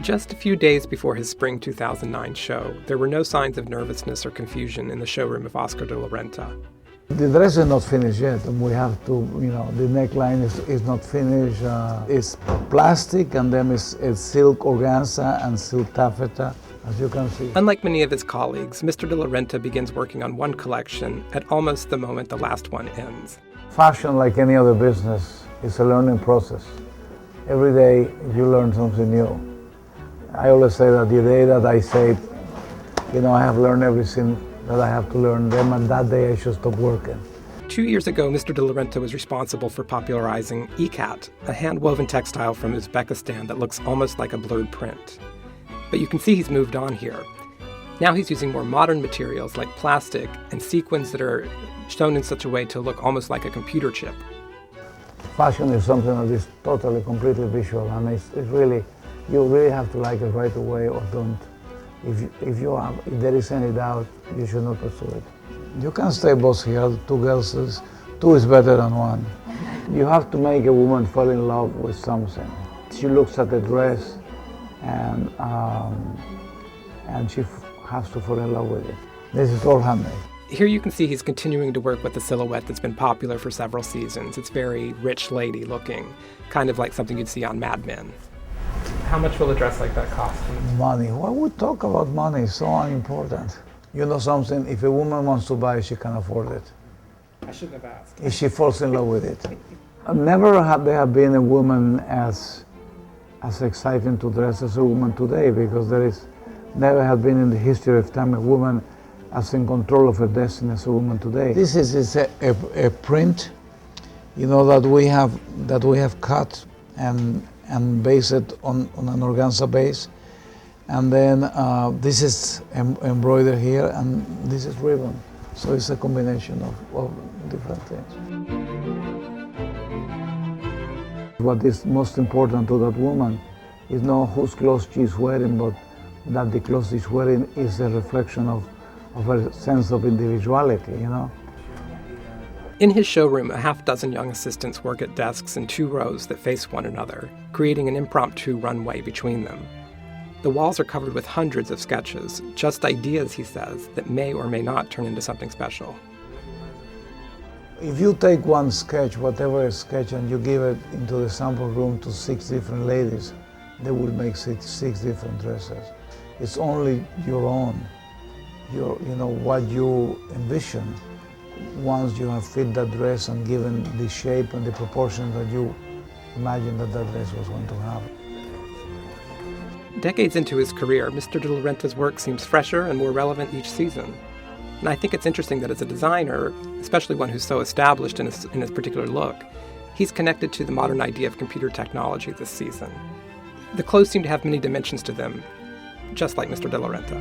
Just a few days before his spring 2009 show, there were no signs of nervousness or confusion in the showroom of Oscar de la Renta. The dress is not finished yet, and we have to, the neckline is not finished. It's plastic, and then it's silk organza and silk taffeta, as you can see. Unlike many of his colleagues, Mr. de la Renta begins working on one collection at almost the moment the last one ends. Fashion, like any other business, is a learning process. Every day you learn something new. I always say that the day that I say, I have learned everything that I have to learn, then on that day I should stop working. 2 years ago, Mr. de la Renta was responsible for popularizing ikat, a hand-woven textile from Uzbekistan that looks almost like a blurred print. But you can see he's moved on here. Now he's using more modern materials like plastic and sequins that are shown in such a way to look almost like a computer chip. Fashion is something that is totally, completely visual, and it's really, you really have to like it right away or don't. If there is any doubt, you should not pursue it. You can stay both here, two is better than one. You have to make a woman fall in love with something. She looks at the dress and she has to fall in love with it. This is all handmade. Here you can see he's continuing to work with a silhouette that's been popular for several seasons. It's very rich lady looking, kind of like something you'd see on Mad Men. How much will a dress like that cost? Money. Why would talk about money? It's so unimportant. You know something, if a woman wants to buy it, she can afford it. I shouldn't have asked. If she falls in love with it. Never have there been a woman as exciting to dress as a woman today, because never have been in the history of time a woman as in control of her destiny as a woman today. This is a print, that we have cut and based it on an organza base, and then this is embroidered here, and this is ribbon. So it's a combination of different things. What is most important to that woman is not whose clothes she's wearing, but that the clothes she's wearing is a reflection of her sense of individuality, In his showroom, a half-dozen young assistants work at desks in 2 rows that face one another, creating an impromptu runway between them. The walls are covered with hundreds of sketches, just ideas, he says, that may or may not turn into something special. If you take one sketch, whatever a sketch, and you give it into the sample room to 6 different ladies, they will make 6 different dresses. It's only your own, what you envision. Once you have fit that dress and given the shape and the proportions that you imagined that dress was going to have. Decades into his career, Mr. de la Renta's work seems fresher and more relevant each season. And I think it's interesting that as a designer, especially one who's so established in his particular look, he's connected to the modern idea of computer technology this season. The clothes seem to have many dimensions to them, just like Mr. de la Renta.